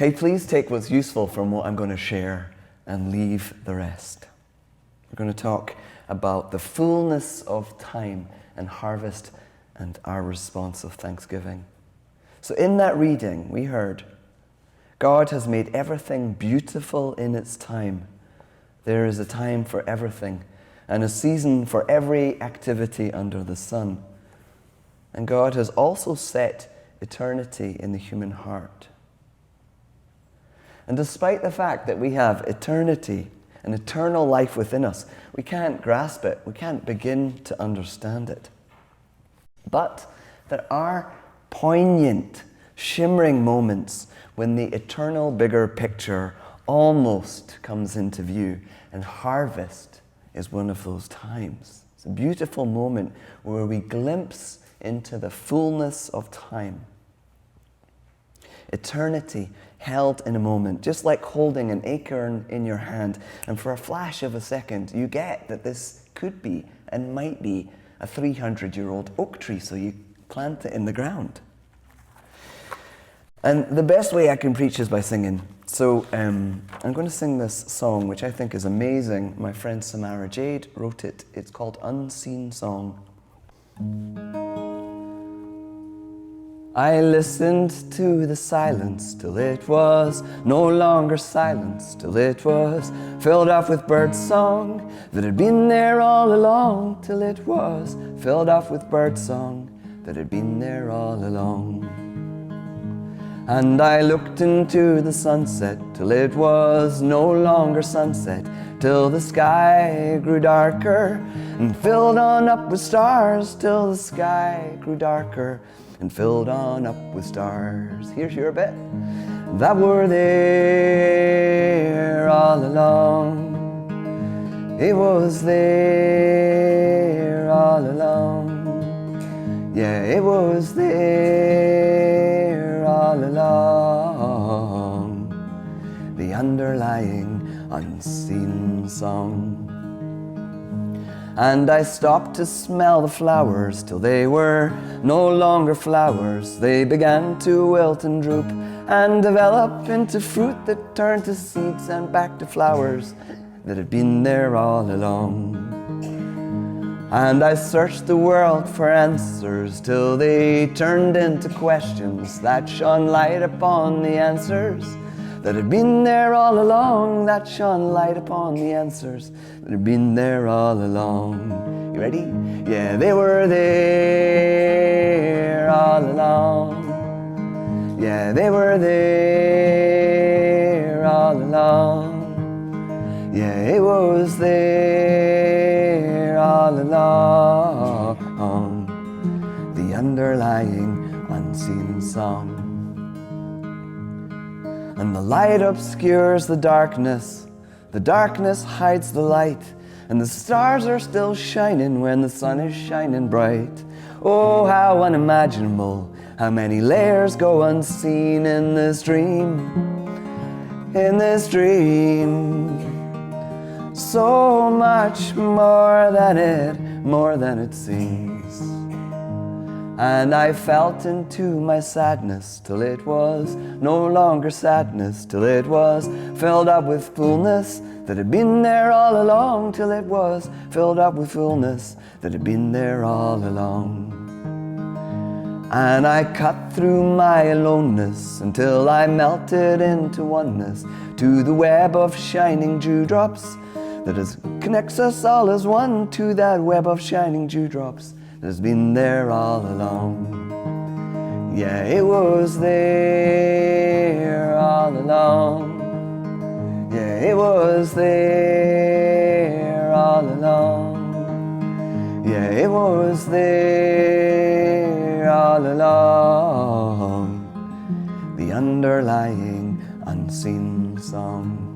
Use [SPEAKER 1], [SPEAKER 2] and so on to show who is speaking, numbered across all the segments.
[SPEAKER 1] Hey, please take what's useful from what I'm going to share and leave the rest. We're going to talk about the fullness of time and harvest and our response of thanksgiving. So in that reading, we heard, God has made everything beautiful in its time. There is a time for everything and a season for every activity under the sun. And God has also set eternity in the human heart. And despite the fact that we have eternity, an eternal life within us, we can't grasp it, we can't begin to understand it. But there are poignant, shimmering moments when the eternal bigger picture almost comes into view, and harvest is one of those times. It's a beautiful moment where we glimpse into the fullness of time. Eternity held in a moment, just like holding an acorn in your hand, and for a flash of a second you get that this could be and might be a 300-year-old oak tree, so you plant it in the ground. And the best way I can preach is by singing. So I'm going to sing this song, which I think is amazing. My friend Samara Jade wrote it. It's called Unseen Song. I listened to the silence till it was no longer silence, till it was filled up with bird song that had been there all along, till it was filled up with bird song that had been there all along. And I looked into the sunset till it was no longer sunset, till the sky grew darker and filled on up with stars, till the sky grew darker and filled on up with stars. Here's your bit. That were there all along. It was there all along. Yeah, it was there all along. The underlying unseen song. And I stopped to smell the flowers till they were no longer flowers. They began to wilt and droop and develop into fruit that turned to seeds and back to flowers that had been there all along. And I searched the world for answers till they turned into questions that shone light upon the answers that had been there all along, that shone light upon the answers that had been there all along. You ready? Yeah, they were there all along. Yeah, they were there all along. Yeah, it was there all along. The underlying unseen song. And the light obscures the darkness hides the light, and the stars are still shining when the sun is shining bright. Oh, how unimaginable, how many layers go unseen in this dream, in this dream. So much more than it seems. And I felt into my sadness till it was no longer sadness, till it was filled up with fullness that had been there all along, till it was filled up with fullness that had been there all along. And I cut through my aloneness until I melted into oneness to the web of shining dewdrops that connects us all as one, to that web of shining dewdrops has been there all along. Yeah, it was there all along. Yeah, it was there all along. Yeah, it was there all along. The underlying unseen song.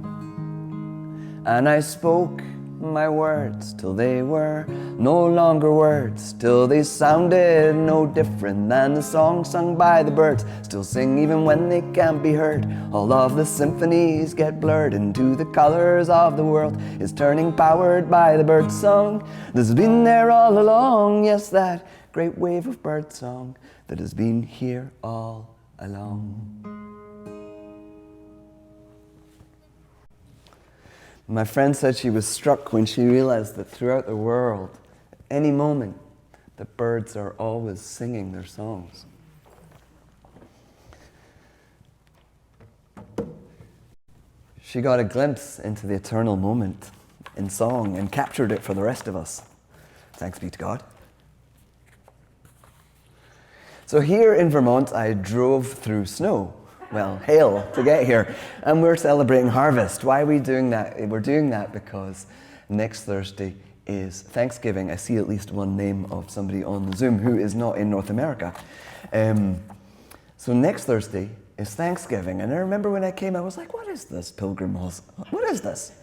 [SPEAKER 1] And I spoke my words till they were no longer words, till they sounded no different than the song sung by the birds. Still sing even when they can't be heard. All of the symphonies get blurred into the colors of the world is turning, powered by the bird song that's been there all along. Yes, that great wave of bird song that has been here all along. My friend said she was struck when she realized that throughout the world, at any moment, the birds are always singing their songs. She got a glimpse into the eternal moment in song and captured it for the rest of us. Thanks be to God. So here in Vermont, I drove through snow, well, hail, to get here, and we're celebrating harvest. Why are we doing that? We're doing that because next Thursday is Thanksgiving. I see at least one name of somebody on the Zoom who is not in North America. So next Thursday is Thanksgiving, and I remember when I came, I was like, what is this pilgrimage? What is this?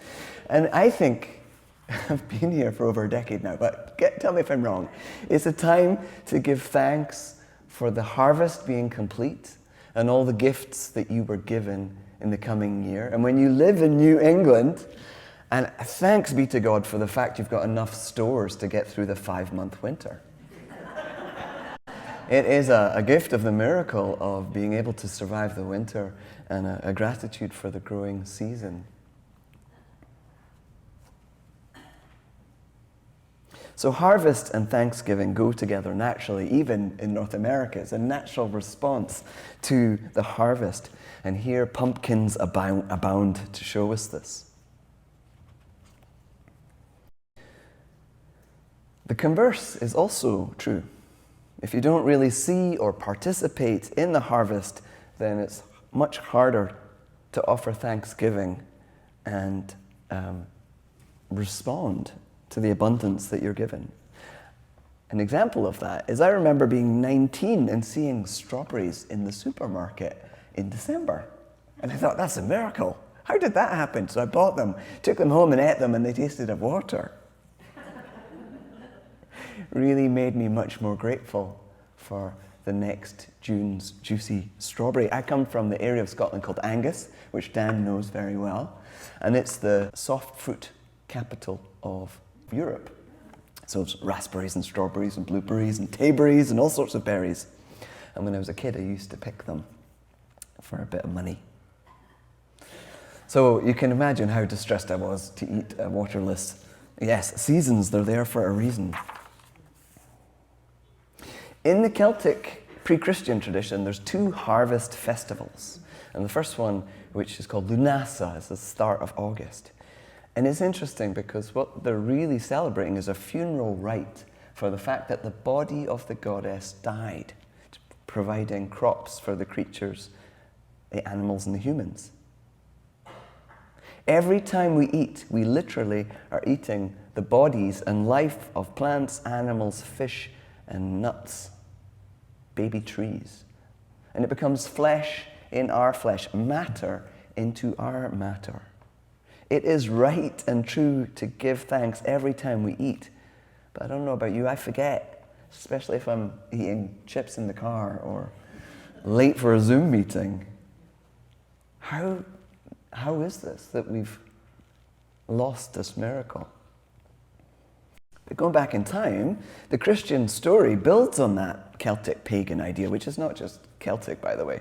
[SPEAKER 1] And I think, I've been here for over a decade now, but tell me if I'm wrong. It's a time to give thanks for the harvest being complete and all the gifts that you were given in the coming year. And when you live in New England, and thanks be to God for the fact you've got enough stores to get through the 5-month winter. It is a gift of the miracle of being able to survive the winter and a gratitude for the growing season. So harvest and Thanksgiving go together naturally, even in North America. It's a natural response to the harvest. And here pumpkins abound to show us this. The converse is also true. If you don't really see or participate in the harvest, then it's much harder to offer thanksgiving and respond to the abundance that you're given. An example of that is I remember being 19 and seeing strawberries in the supermarket in December. And I thought, that's a miracle. How did that happen? So I bought them, took them home and ate them, and they tasted of water. Really made me much more grateful for the next June's juicy strawberry. I come from the area of Scotland called Angus, which Dan knows very well, and it's the soft fruit capital of Europe. So it's raspberries and strawberries and blueberries and tayberries and all sorts of berries. And when I was a kid, I used to pick them for a bit of money. So you can imagine how distressed I was to eat a waterless. Yes, seasons, they're there for a reason. In the Celtic pre-Christian tradition, there's 2 harvest festivals. And the first one, which is called Lunasa, is the start of August. And it's interesting because what they're really celebrating is a funeral rite for the fact that the body of the goddess died, providing crops for the creatures, the animals and the humans. Every time we eat, we literally are eating the bodies and life of plants, animals, fish, and nuts, baby trees. And it becomes flesh in our flesh, matter into our matter. It is right and true to give thanks every time we eat. But I don't know about you, I forget, especially if I'm eating chips in the car or late for a Zoom meeting. How is this that we've lost this miracle? But going back in time, the Christian story builds on that Celtic pagan idea, which is not just Celtic, by the way,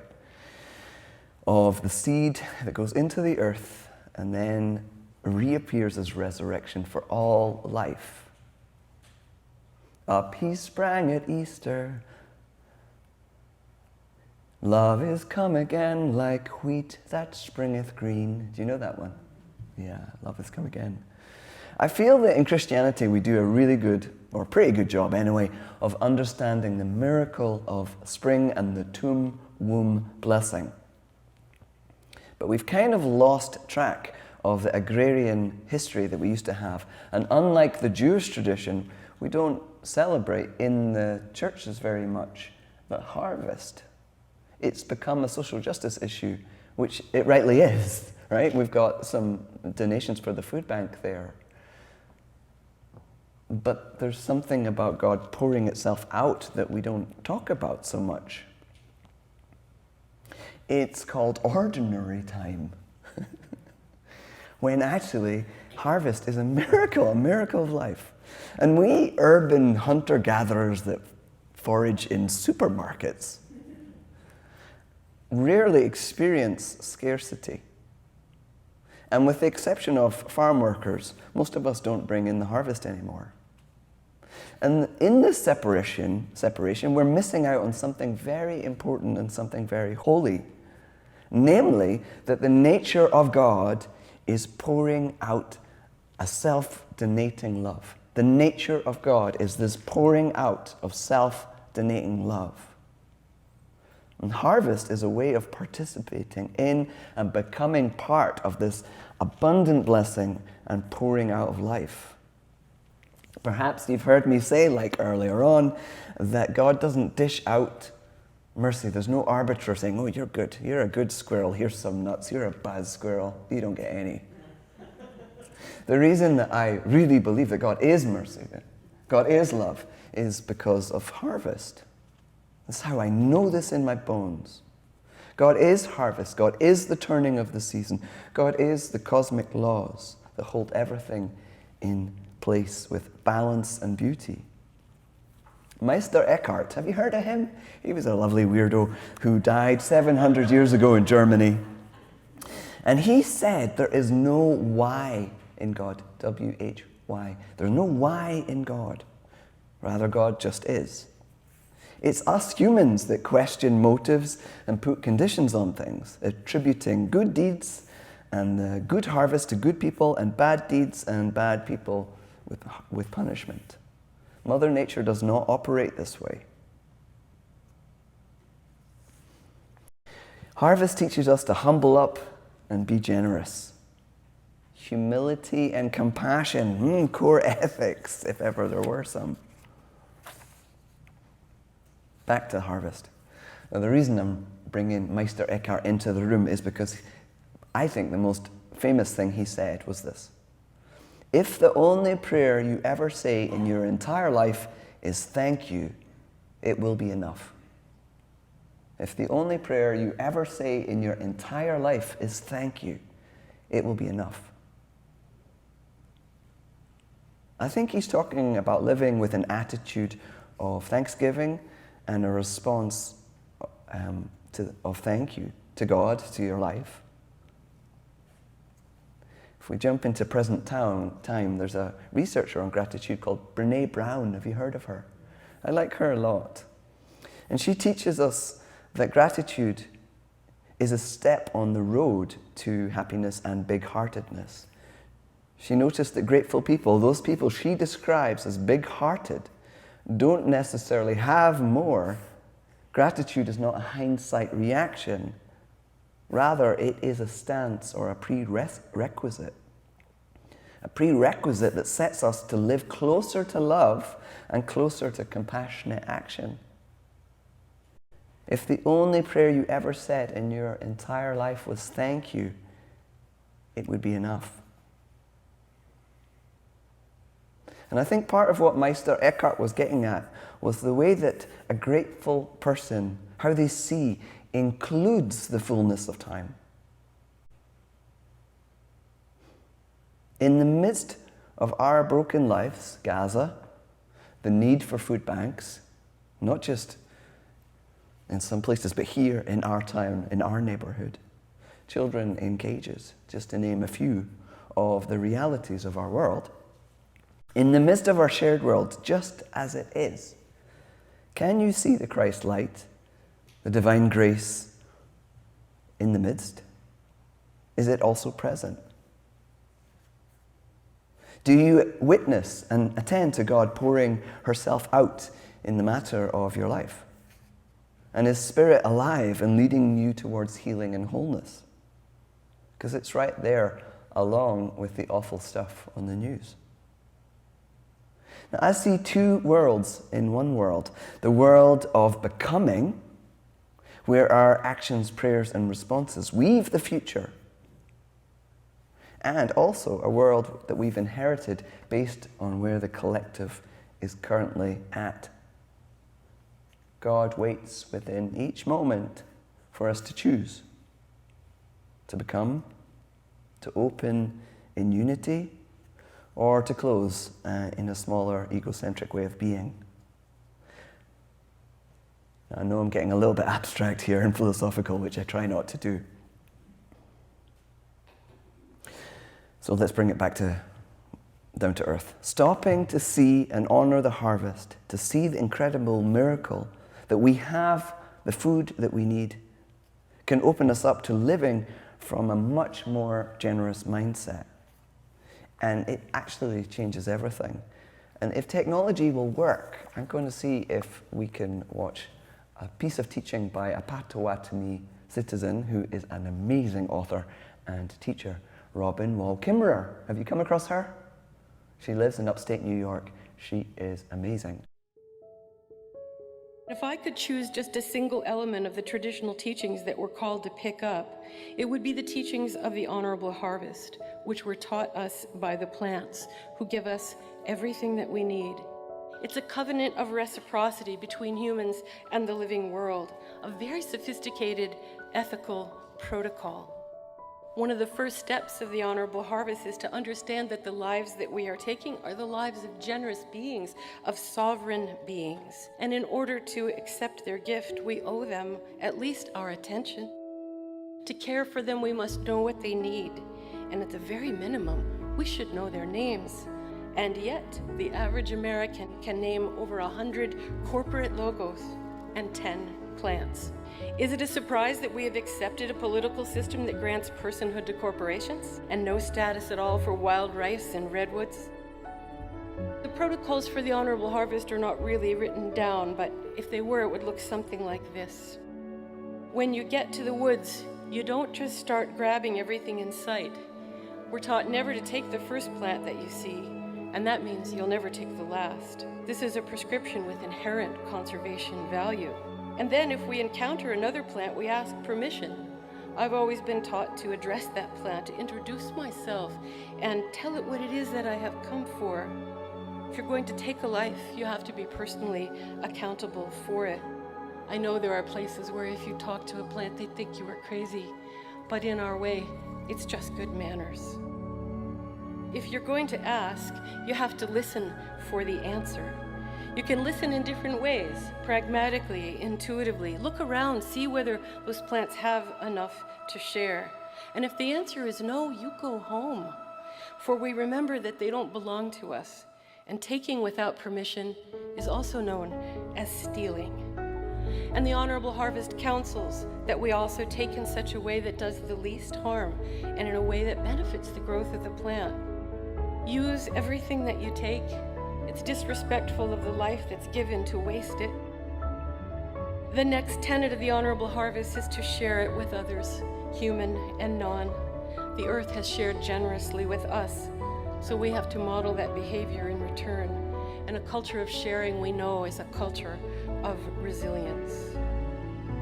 [SPEAKER 1] of the seed that goes into the earth and then reappears as resurrection for all life. Up he sprang at Easter. Love is come again like wheat that springeth green. Do you know that one? Yeah, love is come again. I feel that in Christianity we do a really good, or pretty good job anyway, of understanding the miracle of spring and the womb blessing. But we've kind of lost track of the agrarian history that we used to have. And unlike the Jewish tradition, we don't celebrate in the churches very much the harvest. It's become a social justice issue, which it rightly is, right? We've got some donations for the food bank there. But there's something about God pouring itself out that we don't talk about so much. It's called ordinary time. When actually, harvest is a miracle of life. And we urban hunter-gatherers that forage in supermarkets rarely experience scarcity. And with the exception of farm workers, most of us don't bring in the harvest anymore. And in this separation, we're missing out on something very important and something very holy. Namely, that the nature of God is pouring out a self-donating love. The nature of God is this pouring out of self-donating love. And harvest is a way of participating in and becoming part of this abundant blessing and pouring out of life. Perhaps you've heard me say, like earlier on, that God doesn't dish out mercy. There's no arbiter saying, oh, you're good. You're a good squirrel. Here's some nuts. You're a bad squirrel. You don't get any. The reason that I really believe that God is mercy, that God is love, is because of harvest. That's how I know this in my bones. God is harvest. God is the turning of the season. God is the cosmic laws that hold everything in place with balance and beauty. Meister Eckhart, have you heard of him? He was a lovely weirdo who died 700 years ago in Germany. And he said there is no why in God, W-H-Y. There's no why in God. Rather, God just is. It's us humans that question motives and put conditions on things, attributing good deeds and good harvest to good people and bad deeds and bad people with punishment. Mother Nature does not operate this way. Harvest teaches us to humble up and be generous. Humility and compassion, core ethics, if ever there were some. Back to harvest. Now, the reason I'm bringing Meister Eckhart into the room is because I think the most famous thing he said was this: if the only prayer you ever say in your entire life is thank you, it will be enough. If the only prayer you ever say in your entire life is thank you, it will be enough. I think he's talking about living with an attitude of thanksgiving and a response of thank you to God, to your life. If we jump into present time, there's a researcher on gratitude called Brené Brown. Have you heard of her? I like her a lot. And she teaches us that gratitude is a step on the road to happiness and big-heartedness. She noticed that grateful people, those people she describes as big-hearted, don't necessarily have more. Gratitude is not a hindsight reaction. Rather, it is a stance or a prerequisite. A prerequisite that sets us to live closer to love and closer to compassionate action. If the only prayer you ever said in your entire life was thank you, it would be enough. And I think part of what Meister Eckhart was getting at was the way that a grateful person, how they see, includes the fullness of time. In the midst of our broken lives, Gaza, the need for food banks, not just in some places, but here in our town, in our neighborhood, children in cages, just to name a few of the realities of our world. In the midst of our shared world, just as it is, can you see the Christ light, the divine grace in the midst? Is it also present? Do you witness and attend to God pouring herself out in the matter of your life? And is Spirit alive and leading you towards healing and wholeness? Because it's right there along with the awful stuff on the news. Now, I see two worlds in one world. The world of becoming, where our actions, prayers, and responses weave the future. And also a world that we've inherited based on where the collective is currently at. God waits within each moment for us to choose, to become, to open in unity, or to close in a smaller, egocentric way of being. I know I'm getting a little bit abstract here and philosophical, which I try not to do. So let's bring it back to down to earth. Stopping to see and honor the harvest, to see the incredible miracle that we have the food that we need, can open us up to living from a much more generous mindset. And it actually changes everything. And if technology will work, I'm going to see if we can watch a piece of teaching by a Potawatomi citizen who is an amazing author and teacher, Robin Wall Kimmerer. Have you come across her? She lives in upstate New York. She is amazing.
[SPEAKER 2] If I could choose just a single element of the traditional teachings that we're called to pick up, it would be the teachings of the honorable harvest, which were taught us by the plants, who give us everything that we need. It's a covenant of reciprocity between humans and the living world, a very sophisticated ethical protocol. One of the first steps of the honorable harvest is to understand that the lives that we are taking are the lives of generous beings, of sovereign beings. And in order to accept their gift, we owe them at least our attention. To care for them, we must know what they need. And at the very minimum, we should know their names. And yet, the average American can name over 100 corporate logos and 10 plants. Is it a surprise that we have accepted a political system that grants personhood to corporations and no status at all for wild rice and redwoods? The protocols for the honorable harvest are not really written down, but if they were, it would look something like this. When you get to the woods, you don't just start grabbing everything in sight. We're taught never to take the first plant that you see, and that means you'll never take the last. This is a prescription with inherent conservation value. And then if we encounter another plant, we ask permission. I've always been taught to address that plant, to introduce myself, and tell it what it is that I have come for. If you're going to take a life, you have to be personally accountable for it. I know there are places where if you talk to a plant, they think you are crazy, but in our way, it's just good manners. If you're going to ask, you have to listen for the answer. You can listen in different ways, pragmatically, intuitively. Look around, see whether those plants have enough to share. And if the answer is no, you go home. For we remember that they don't belong to us. And taking without permission is also known as stealing. And the Honorable Harvest counsels that we also take in such a way that does the least harm and in a way that benefits the growth of the plant. Use everything that you take. It's disrespectful of the life that's given to waste it. The next tenet of the honorable harvest is to share it with others, human and non. The earth has shared generously with us, so we have to model that behavior in return. And a culture of sharing, we know, is a culture of resilience.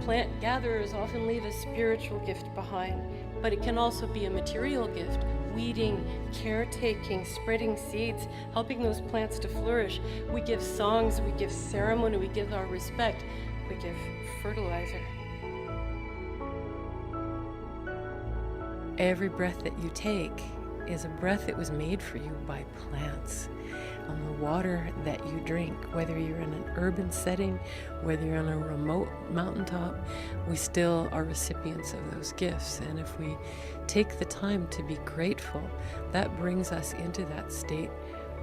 [SPEAKER 2] Plant gatherers often leave a spiritual gift behind, but it can also be a material gift. Weeding, caretaking, spreading seeds, helping those plants to flourish. We give songs, we give ceremony, we give our respect, we give fertilizer. Every breath that you take is a breath that was made for you by plants. And the water that you drink, whether you're in an urban setting, whether you're on a remote mountaintop, we still are recipients of those gifts. And if we take the time to be grateful, that brings us into that state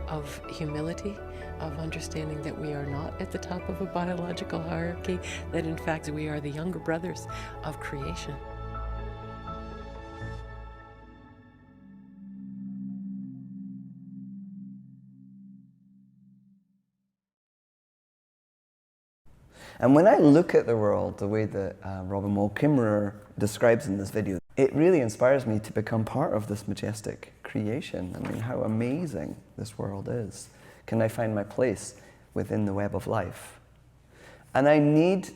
[SPEAKER 2] of humility, of understanding that we are not at the top of a biological hierarchy, that in fact we are the younger brothers of creation.
[SPEAKER 1] And when I look at the world the way that Robin Wall Kimmerer describes in this video, it really inspires me to become part of this majestic creation. I mean, how amazing this world is. Can I find my place within the web of life? And I need,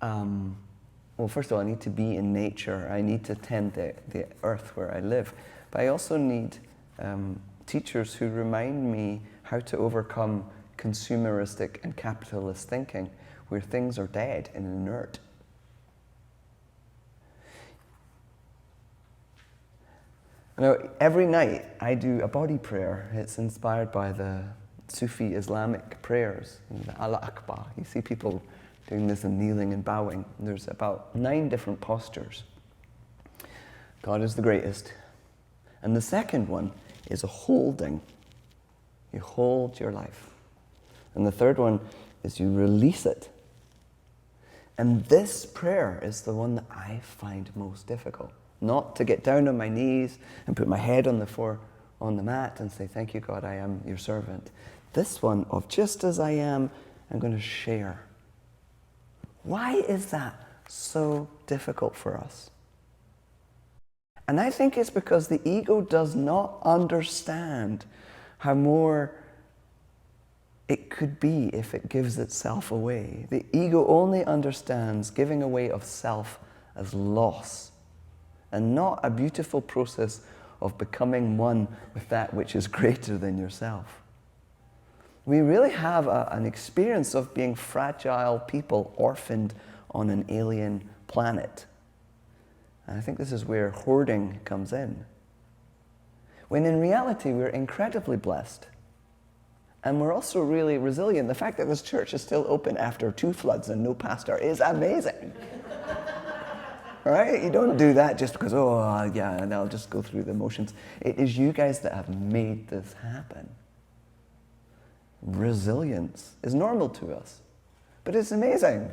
[SPEAKER 1] well, first of all, I need to be in nature. I need to tend the earth where I live. But I also need teachers who remind me how to overcome consumeristic and capitalist thinking, where things are dead and inert. Now, every night I do a body prayer. It's inspired by the Sufi Islamic prayers, the Allah Akbar. You see people doing this and kneeling and bowing. There's about 9 different postures. God is the greatest. And the second one is a holding. You hold your life. And the third one is you release it. And this prayer is the one that I find most difficult. Not to get down on my knees and put my head on the floor, on the mat and say, thank you, God, I am your servant. This one of just as I am, I'm going to share. Why is that so difficult for us? And I think it's because the ego does not understand how more it could be if it gives itself away. The ego only understands giving away of self as loss and not a beautiful process of becoming one with that which is greater than yourself. We really have an experience of being fragile people orphaned on an alien planet. And I think this is where hoarding comes in. When in reality, we're incredibly blessed. And we're also really resilient. The fact that this church is still open after 2 floods and no pastor is amazing. Right? You don't do that just because, and I'll just go through the motions. It is you guys that have made this happen. Resilience is normal to us, but it's amazing.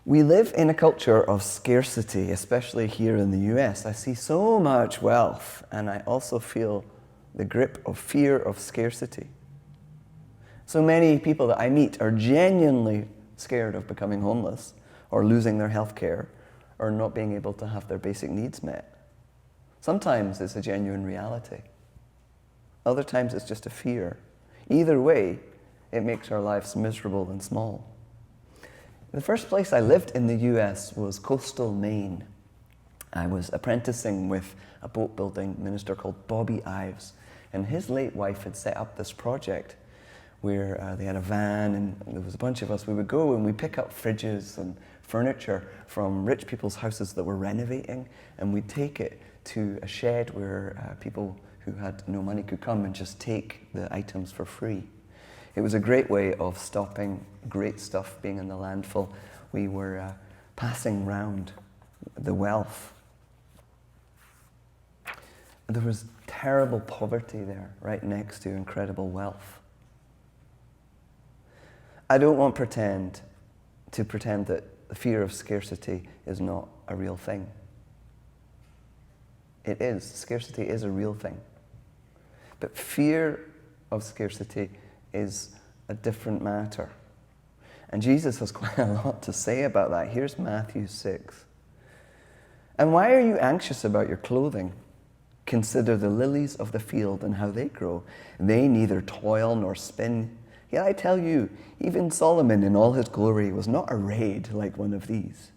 [SPEAKER 1] We live in a culture of scarcity, especially here in the US. I see so much wealth, and I also feel the grip of fear of scarcity. So many people that I meet are genuinely scared of becoming homeless or losing their health care or not being able to have their basic needs met. Sometimes it's a genuine reality. Other times it's just a fear. Either way, it makes our lives miserable and small. The first place I lived in the US was coastal Maine. I was apprenticing with a boat building minister called Bobby Ives, and his late wife had set up this project where they had a van and there was a bunch of us. We would go and we'd pick up fridges and furniture from rich people's houses that were renovating, and we'd take it to a shed where people who had no money could come and just take the items for free. It was a great way of stopping great stuff being in the landfill. We were passing round the wealth. There was terrible poverty there, right next to incredible wealth. I don't want to pretend that the fear of scarcity is not a real thing. It is. Scarcity is a real thing. But fear of scarcity is a different matter. And Jesus has quite a lot to say about that. Here's Matthew 6. And why are you anxious about your clothing? Consider the lilies of the field and how they grow. They neither toil nor spin. Yet I tell you, even Solomon in all his glory was not arrayed like one of these.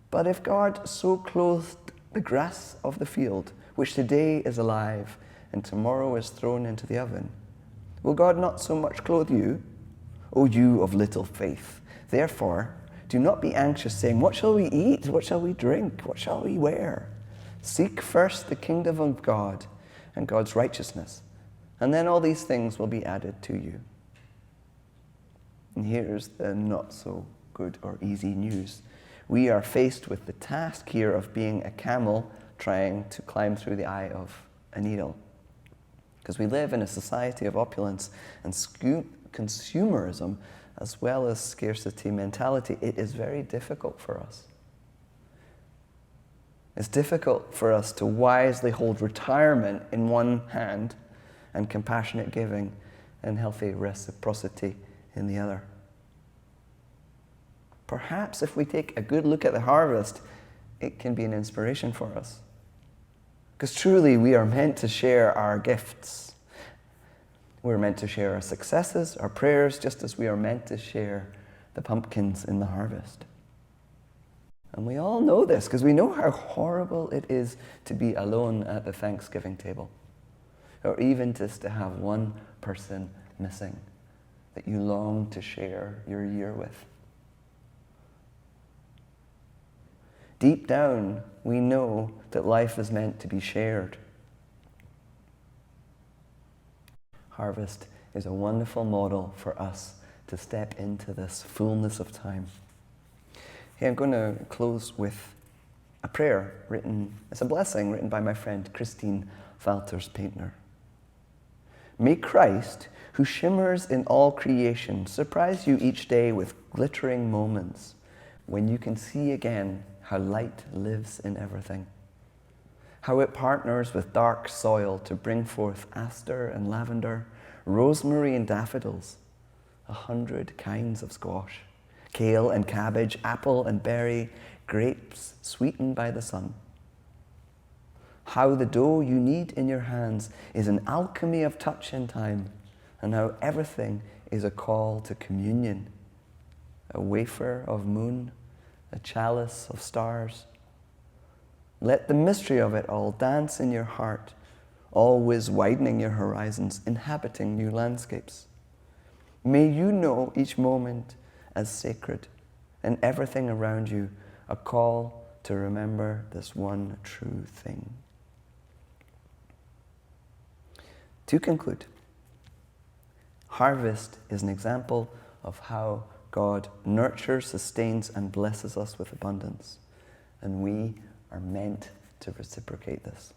[SPEAKER 1] But if God so clothed the grass of the field, which today is alive and tomorrow is thrown into the oven, will God not so much clothe you, O you of little faith? Therefore, do not be anxious, saying, what shall we eat? What shall we drink? What shall we wear? Seek first the kingdom of God and God's righteousness, and then all these things will be added to you. And here's the not so good or easy news. We are faced with the task here of being a camel trying to climb through the eye of a needle. Because we live in a society of opulence and consumerism as well as scarcity mentality. It is very difficult for us. It's difficult for us to wisely hold retirement in one hand and compassionate giving and healthy reciprocity in the other. Perhaps if we take a good look at the harvest, it can be an inspiration for us. Because truly we are meant to share our gifts. We're meant to share our successes, our prayers, just as we are meant to share the pumpkins in the harvest. And we all know this because we know how horrible it is to be alone at the Thanksgiving table, or even just to have one person missing that you long to share your year with. Deep down, we know that life is meant to be shared. Harvest is a wonderful model for us to step into this fullness of time. Hey, I'm going to close with a prayer written, it's a blessing written by my friend Christine Valters-Paintner. May Christ, who shimmers in all creation, surprise you each day with glittering moments when you can see again how light lives in everything, how it partners with dark soil to bring forth aster and lavender, rosemary and daffodils, 100 kinds of squash, kale and cabbage, apple and berry, grapes sweetened by the sun. How the dough you knead in your hands is an alchemy of touch and time, and how everything is a call to communion, a wafer of moon, a chalice of stars. Let the mystery of it all dance in your heart, always widening your horizons, inhabiting new landscapes. May you know each moment as sacred, and everything around you a call to remember this one true thing. To conclude, harvest is an example of how God nurtures, sustains, and blesses us with abundance, and we are meant to reciprocate this.